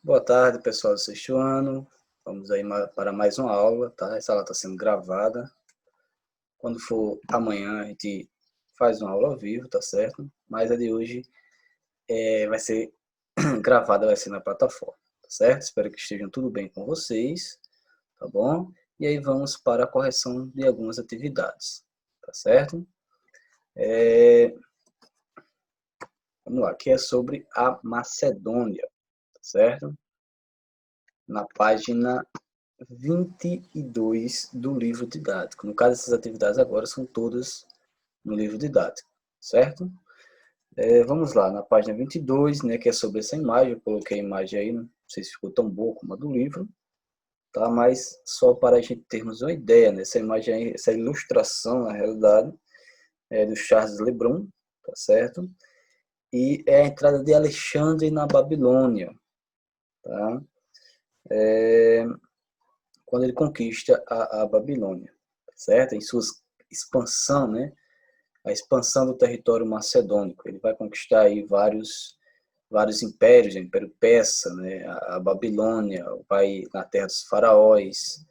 Boa tarde, pessoal do sexto ano. Vamos aí para mais uma aula, tá? Essa aula está sendo gravada. Quando for amanhã, a gente faz uma aula ao vivo, tá certo? Mas a de hoje vai ser gravada, vai ser na plataforma, tá certo? Espero que estejam tudo bem com vocês, tá bom? E aí vamos para a correção de algumas atividades, tá certo? Vamos lá, que é sobre a Macedônia, tá certo? Na página 22 do livro didático. No caso, essas atividades agora são todas no livro didático, certo? Vamos lá, na página 22, né, que é sobre essa imagem. Eu coloquei a imagem aí, não sei se ficou tão boa como a do livro, tá? Mas só para a gente termos uma ideia, né? Essa imagem aí, essa ilustração, na realidade, é do Charles Le Brun, tá certo? E é a entrada de Alexandre na Babilônia, tá? Quando ele conquista a Babilônia, certo? Em sua expansão, né? A expansão do território macedônico. Ele vai conquistar aí vários impérios, o Império Persa, né? A Babilônia, vai na terra dos faraós,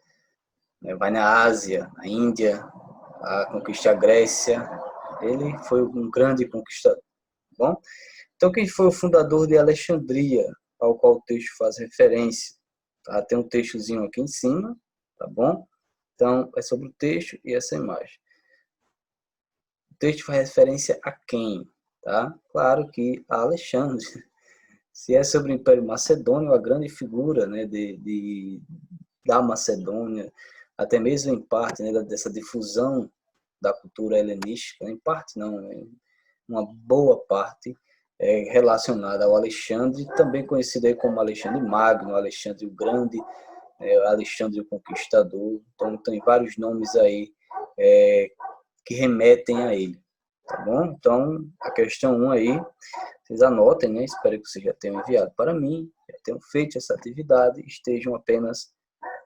né? Vai na Ásia, na Índia, a conquista a Grécia. Ele foi um grande conquistador. Bom, então quem foi o fundador de Alexandria, ao qual o texto faz referência? Tá? Tem um textozinho aqui em cima, tá bom? Então, é sobre o texto e essa imagem. O texto faz referência a quem? Tá? Claro que a Alexandre. Se é sobre o Império Macedônio, a grande figura, né, da Macedônia, até mesmo em parte, né, dessa difusão da cultura helenística, em parte não, uma boa parte relacionada ao Alexandre, também conhecido aí como Alexandre Magno, Alexandre o Grande, Alexandre o Conquistador. Então tem vários nomes aí que remetem a ele, tá bom? Então a questão 1 aí, vocês anotem, né? Espero que vocês já tenham enviado para mim, já tenham feito essa atividade, estejam apenas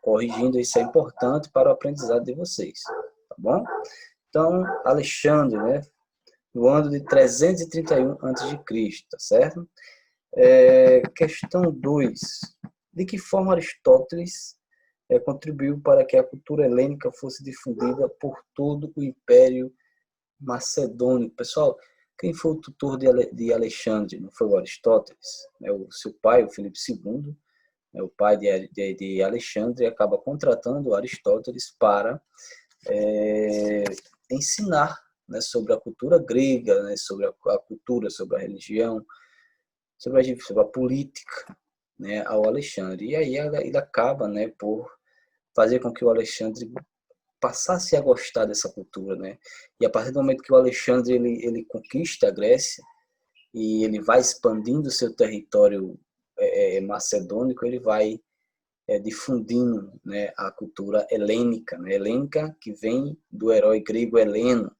corrigindo, isso é importante para o aprendizado de vocês, tá bom? Então, Alexandre, né? No ano de 331 a.C., tá certo? Questão 2. De que forma Aristóteles contribuiu para que a cultura helênica fosse difundida por todo o Império Macedônico? Pessoal, quem foi o tutor de Alexandre? Não foi o Aristóteles? O seu pai, o Filipe II, o pai de Alexandre, acaba contratando Aristóteles para ensinar, né, sobre a cultura grega, né, sobre a cultura, sobre a religião, sobre a política, né, ao Alexandre. E aí ele acaba, né, por fazer com que o Alexandre passasse a gostar dessa cultura, né? E a partir do momento que o Alexandre ele conquista a Grécia e ele vai expandindo seu território macedônico, ele vai difundindo, né, a cultura helênica, né? Helênica que vem do herói grego Heleno.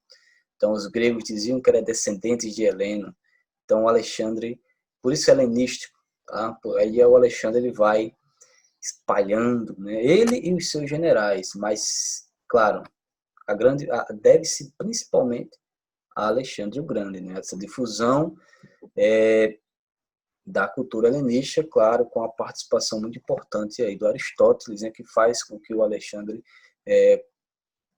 Então os gregos diziam que era descendentes de Heleno. Então o Alexandre, por isso é helenístico, tá? Aí o Alexandre ele vai espalhando, né? Ele e os seus generais, mas claro, deve-se principalmente a Alexandre o Grande, né? Essa difusão da cultura helenística, claro, com a participação muito importante aí do Aristóteles, né, que faz com que o Alexandre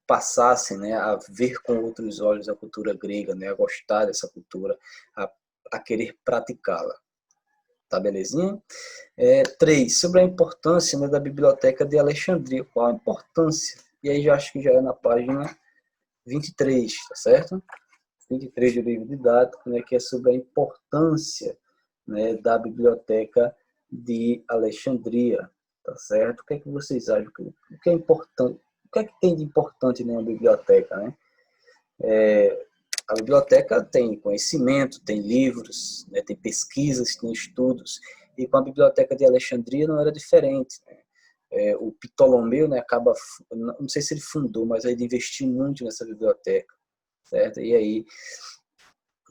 passasse, né, a ver com outros olhos a cultura grega, né, a gostar dessa cultura, a querer praticá-la. Tá belezinha? 3. Sobre a importância, né, da biblioteca de Alexandria. Qual a importância? E aí já acho que já é na página 23, tá certo? 23 do livro didático, né, que é sobre a importância, né, da biblioteca de Alexandria, tá certo? O que é que vocês acham? O que é importante? O que é que tem de importante numa biblioteca, né? A biblioteca tem conhecimento, tem livros, né, tem pesquisas, tem estudos, e com a biblioteca de Alexandria não era diferente, né? O Ptolomeu, né, acaba, não sei se ele fundou, mas ele investiu muito nessa biblioteca, certo? E aí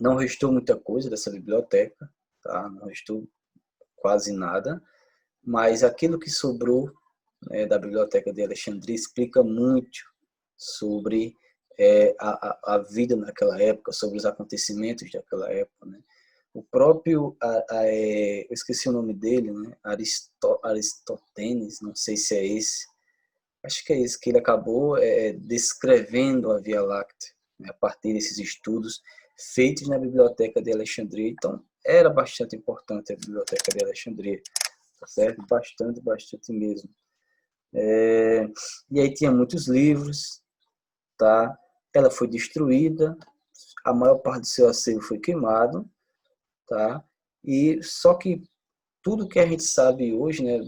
não restou muita coisa dessa biblioteca, tá? Não restou quase nada, mas aquilo que sobrou, né, da biblioteca de Alexandria explica muito sobre a vida naquela época, sobre os acontecimentos daquela época, né? O próprio, eu esqueci o nome dele, né? Aristótenes, não sei se é esse. Acho que é esse, que ele acabou descrevendo a Via Láctea, né, a partir desses estudos feitos na Biblioteca de Alexandria. Então, era bastante importante a Biblioteca de Alexandria, tá certo? Bastante, bastante mesmo. E aí tinha muitos livros, tá? Ela foi destruída, a maior parte do seu acervo foi queimado, tá? E só que tudo que a gente sabe hoje, né,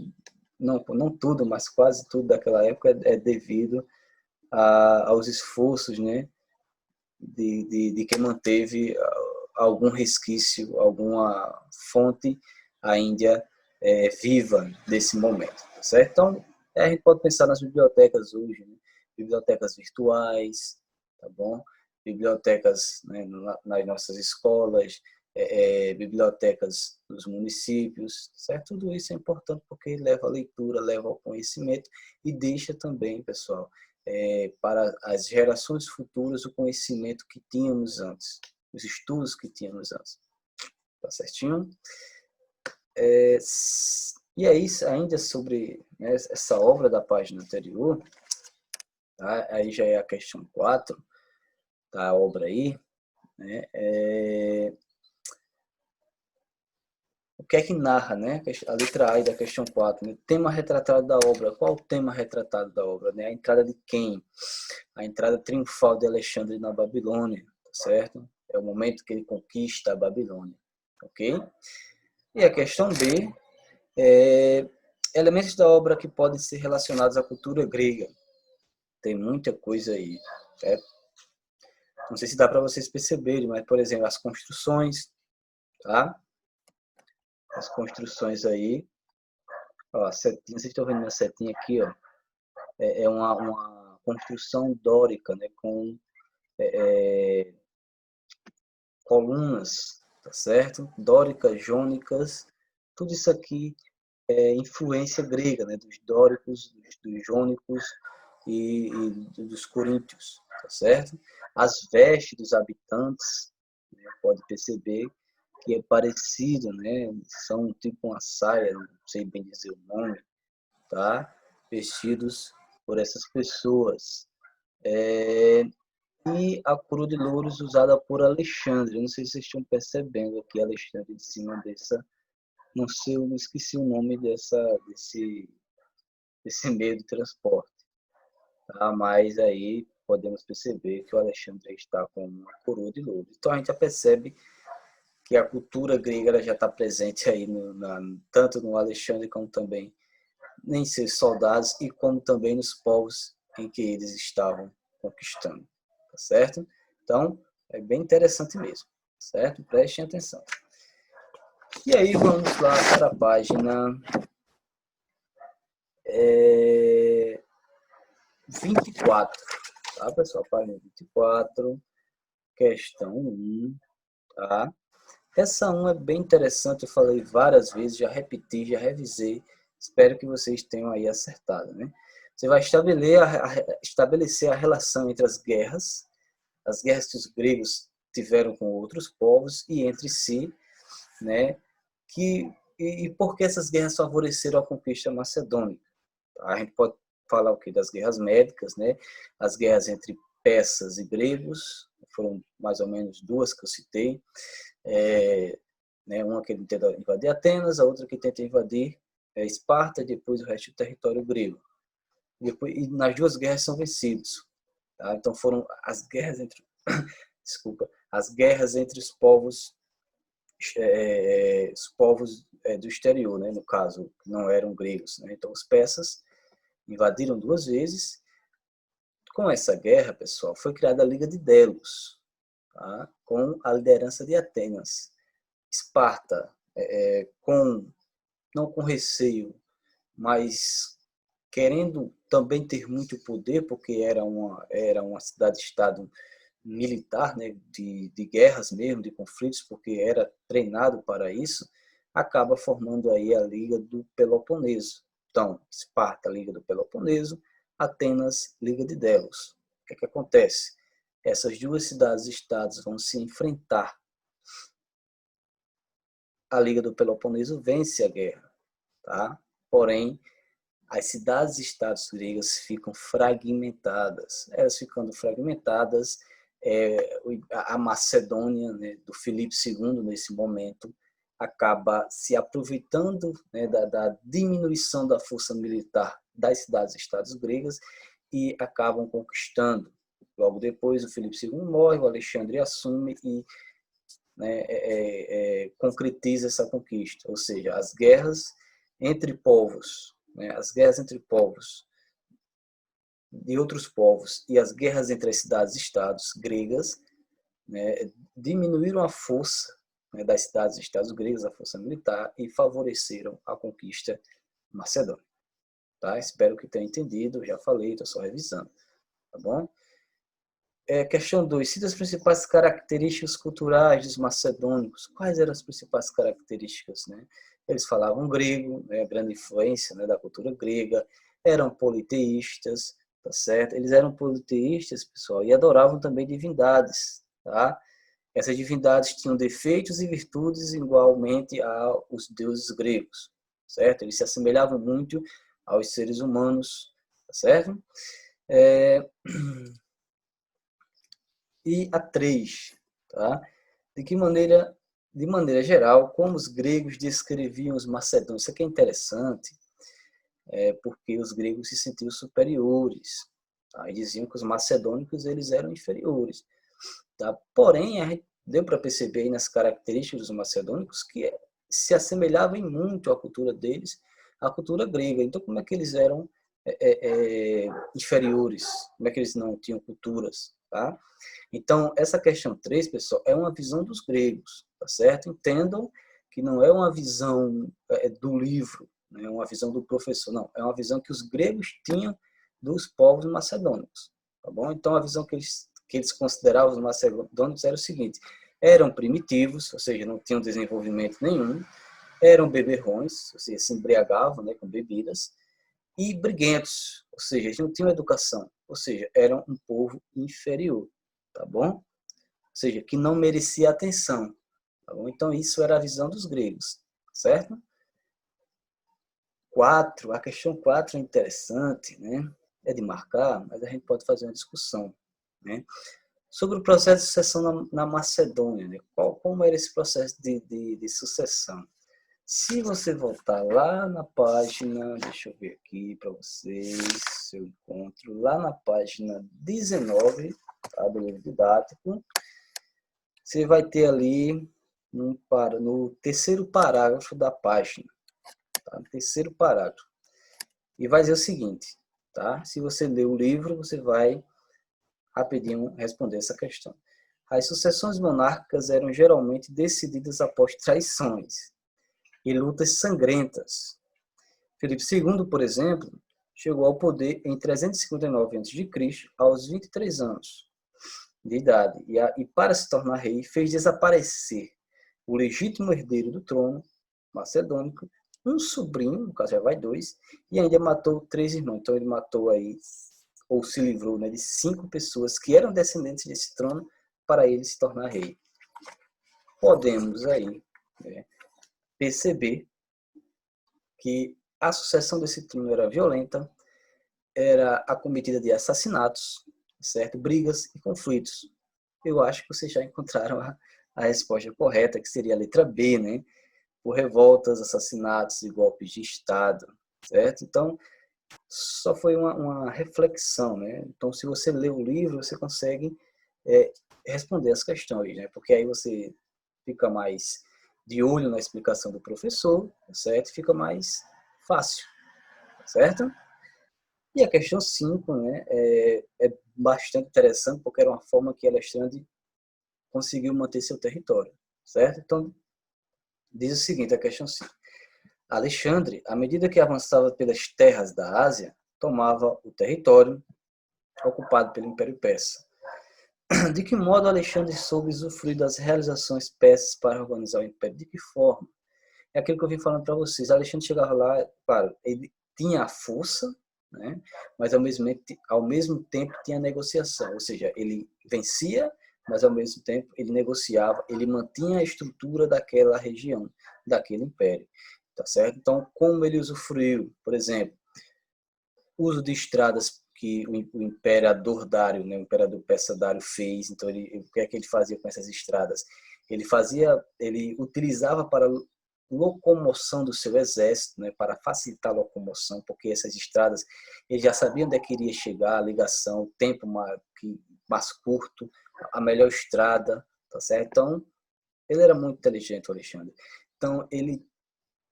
não tudo, mas quase tudo daquela época é devido aos esforços, né, de quem manteve algum resquício, alguma fonte ainda viva desse momento, certo? Então, a gente pode pensar nas bibliotecas hoje, né? Bibliotecas virtuais, tá bom? Bibliotecas, né, nas nossas escolas, bibliotecas dos municípios, certo? Tudo isso é importante porque leva à leitura, leva ao conhecimento e deixa também, pessoal, para as gerações futuras o conhecimento que tínhamos antes, os estudos que tínhamos antes. Tá certinho? E aí, ainda sobre, né, essa obra da página anterior, tá? Aí já é a questão 4, tá? A obra aí, né? O que é que narra, né? A letra A da questão 4, né? Tema retratado da obra. Qual o tema retratado da obra? Né? A entrada de quem? A entrada triunfal de Alexandre na Babilônia, certo? É o momento que ele conquista a Babilônia, ok? E a questão B é elementos da obra que podem ser relacionados à cultura grega. Tem muita coisa aí, certo? Não sei se dá para vocês perceberem, mas, por exemplo, as construções, tá? As construções aí, ó, a setinha, vocês estão vendo minha setinha aqui, ó? É uma construção dórica, né? Com colunas, tá certo? Dóricas, jônicas, tudo isso aqui é influência grega, né? Dos dóricos, dos jônicos e dos coríntios, tá certo? As vestes dos habitantes, né? Pode perceber que é parecido, né? São tipo uma saia, não sei bem dizer o nome, tá? Vestidos por essas pessoas. E a coroa de louros usada por Alexandre. Eu não sei se vocês estão percebendo aqui, Alexandre, em cima dessa. Não sei, eu esqueci o nome desse meio de transporte. Tá? Mas aí podemos perceber que o Alexandre está com uma coroa de louros. Então a gente já percebe que a cultura grega ela já está presente aí tanto no Alexandre como também em seus soldados e como também nos povos em que eles estavam conquistando, tá certo? Então, é bem interessante mesmo, certo? Prestem atenção. E aí, vamos lá para a página 24, tá, pessoal? Página 24, questão 1, tá? Essa 1 é bem interessante, eu falei várias vezes, já repeti, já revisei, espero que vocês tenham aí acertado, né? Você vai estabelecer a relação entre as guerras que os gregos tiveram com outros povos e entre si, né? E por que essas guerras favoreceram a conquista macedônica? A gente pode falar o que das guerras médicas, né? As guerras entre persas e gregos, foram mais ou menos duas que eu citei. Né? Uma que ele tenta invadir Atenas, a outra que tenta invadir Esparta e depois o resto do território grego. E nas duas guerras são vencidos. Tá? Então foram as guerras entre as guerras entre os povos do exterior, né? No caso, que não eram gregos. Né? Então os persas invadiram duas vezes. Com essa guerra, pessoal, foi criada a Liga de Delos, tá? Com a liderança de Atenas. Esparta, não com receio, mas querendo também ter muito poder, porque era uma cidade-estado militar, né, de guerras mesmo, de conflitos, porque era treinado para isso, acaba formando aí a Liga do Peloponeso. Então, Esparta, Liga do Peloponeso, Atenas, Liga de Delos. O que é que acontece? Essas duas cidades-estados vão se enfrentar a Liga do Peloponeso vence a guerra, tá? Porém, as cidades-estados gregas ficam fragmentadas. Elas ficando fragmentadas, a Macedônia, né, do Filipe II, nesse momento, acaba se aproveitando, né, da diminuição da força militar das cidades-estados gregas e acabam conquistando. Logo depois, o Filipe II morre, o Alexandre assume e, né, concretiza essa conquista. Ou seja, as guerras entre povos, né, as guerras entre povos de outros povos e as guerras entre as cidades-estados gregas, né, diminuíram a força, né, das cidades-estados gregas, a força militar, e favoreceram a conquista macedônica. Tá? Espero que tenha entendido, já falei, estou só revisando. Tá bom? Questão 2. Cita as principais características culturais dos macedônicos. Quais eram as principais características? Né? Eles falavam grego, né, grande influência, né, da cultura grega, eram politeístas, tá certo? Eles eram politeístas, pessoal, e adoravam também divindades, tá? Essas divindades tinham defeitos e virtudes igualmente aos deuses gregos, certo? Eles se assemelhavam muito aos seres humanos, tá certo? E a 3, tá? De maneira geral, como os gregos descreviam os macedônios. Isso aqui é interessante, porque os gregos se sentiam superiores, tá? E diziam que os macedônicos eles eram inferiores, tá? Porém, deu para perceber aí nas características dos macedônicos que se assemelhavam muito à cultura deles, à cultura grega. Então, como é que eles eram inferiores? Como é que eles não tinham culturas? Tá? Então, essa questão 3, pessoal, é uma visão dos gregos, tá certo? Entendam que não é uma visão do livro, não é uma visão do professor, não. É uma visão que os gregos tinham dos povos macedônicos, tá bom? Então, a visão que eles consideravam os macedônicos era o seguinte: eram primitivos, ou seja, não tinham desenvolvimento nenhum, eram beberrões, ou seja, se embriagavam, né, com bebidas, e briguentos, ou seja, eles não tinham educação, ou seja, eram um povo inferior, tá bom? Ou seja, que não merecia atenção, tá bom? Então, isso era a visão dos gregos, certo? 4, a questão 4 é interessante, né? É de marcar, mas a gente pode fazer uma discussão, né? Sobre o processo de sucessão na Macedônia, né? Como era esse processo de sucessão? Se você voltar lá na página, deixa eu ver aqui para vocês, se eu encontro, lá na página 19, tá, do livro didático, você vai ter ali no terceiro parágrafo da página, tá? No terceiro parágrafo. E vai dizer o seguinte, tá? Se você ler o livro, você vai rapidinho responder essa questão. As sucessões monárquicas eram geralmente decididas após traições e lutas sangrentas. Filipe II, por exemplo, chegou ao poder em 359 a.C., aos 23 anos de idade, e para se tornar rei, fez desaparecer o legítimo herdeiro do trono macedônico, um sobrinho, no caso já vai 2, e ainda matou 3 irmãos. Então ele matou aí, ou se livrou, né, de 5 pessoas que eram descendentes desse trono para ele se tornar rei. Podemos aí, né, perceber que a sucessão desse trono era violenta, era acometida de assassinatos, certo? Brigas e conflitos. Eu acho que vocês já encontraram a resposta correta, que seria a letra B, né? Por revoltas, assassinatos e golpes de Estado, certo? Então, só foi uma reflexão, né? Então, se você lê o livro, você consegue responder as questões, né? Porque aí você fica mais de olho na explicação do professor, certo? Fica mais fácil, certo? E a questão 5, né, é bastante interessante, porque era uma forma que Alexandre conseguiu manter seu território, certo? Então, diz o seguinte, a questão 5. Alexandre, à medida que avançava pelas terras da Ásia, tomava o território ocupado pelo Império Persa. De que modo Alexandre soube usufruir das realizações persas para organizar o Império? De que forma? É aquilo que eu vim falando para vocês. Alexandre chegava lá, claro, ele tinha a força, né? Mas ao mesmo tempo tinha a negociação, ou seja, ele vencia, mas ao mesmo tempo ele negociava, ele mantinha a estrutura daquela região. daquele império, tá certo? Então, como ele usufruiu, por exemplo, uso de estradas que o imperador Dário, né, o imperador persa Dário fez. Então, o que é que ele fazia com essas estradas? Ele utilizava para locomoção do seu exército, né, para facilitar a locomoção, porque essas estradas, ele já sabia onde é que iria chegar, a ligação, o tempo mais curto, a melhor estrada, tá certo? Então, ele era muito inteligente, o Alexandre. Então,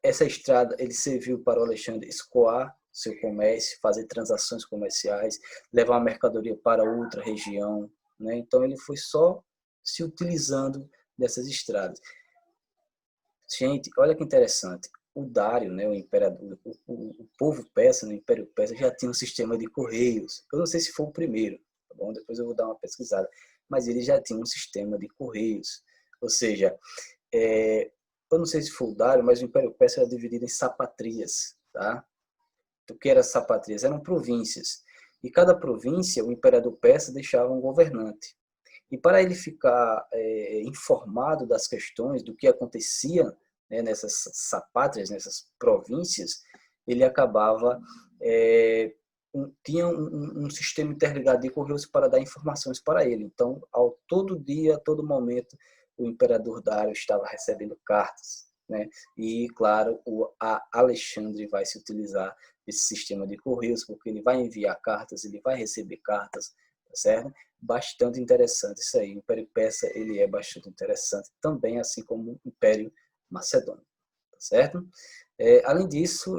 essa estrada, ele serviu para o Alexandre escoar seu comércio, fazer transações comerciais, levar a mercadoria para outra região, né? Então, ele foi só se utilizando dessas estradas. Gente, olha que interessante. O Dário, né, o imperador, o povo persa, no Império Persa, já tinha um sistema de correios. Eu não sei se foi o primeiro, tá bom? Depois eu vou dar uma pesquisada. Mas ele já tinha um sistema de correios. Ou seja, eu não sei se foi o Dário, mas o Império Persa era dividido em sapatrias, tá? O que eram sapatrias? Eram províncias. E cada província, o imperador persa deixava um governante. E para ele ficar informado das questões, do que acontecia, né, nessas sapátrias, nessas províncias, ele acabava, tinha um sistema interligado de correios para dar informações para ele. Então, todo dia, a todo momento, o imperador Dário estava recebendo cartas, né? E, claro, a Alexandre vai se utilizar desse sistema de correios, porque ele vai enviar cartas, ele vai receber cartas, tá certo? Bastante interessante isso aí. O Império Persa, ele é bastante interessante também, assim como o Império Macedônio, tá certo? Além disso,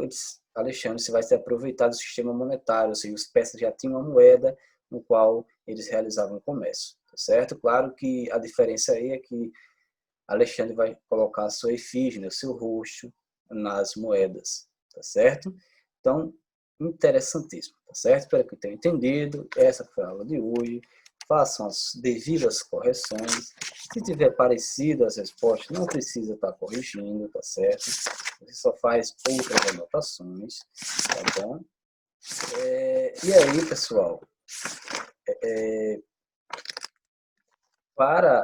Alexandre vai se aproveitar do sistema monetário, ou seja, os persas já tinham uma moeda no qual eles realizavam o comércio, tá certo? Claro que a diferença aí é que Alexandre vai colocar a sua efígie, o seu rosto nas moedas, tá certo? Então, interessantíssimo, tá certo? Espero que tenham entendido. Essa foi a aula de hoje. Façam as devidas correções. Se tiver parecido as respostas, não precisa estar corrigindo, tá certo? Você só faz outras anotações, tá bom? E aí, pessoal, para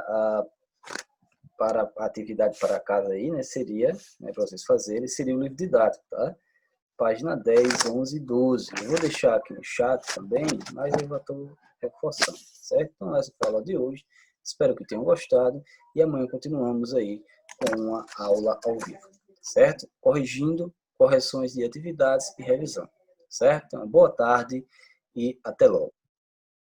a atividade para casa aí, né, seria, né, para vocês fazerem, seria o livro didático, tá? Página 10, 11 e 12. Eu vou deixar aqui no chat também, mas eu já estou reforçando, certo? Então, essa foi a aula de hoje. Espero que tenham gostado e amanhã continuamos aí com uma aula ao vivo, certo? Corrigindo correções de atividades e revisão, certo? Então, boa tarde e até logo.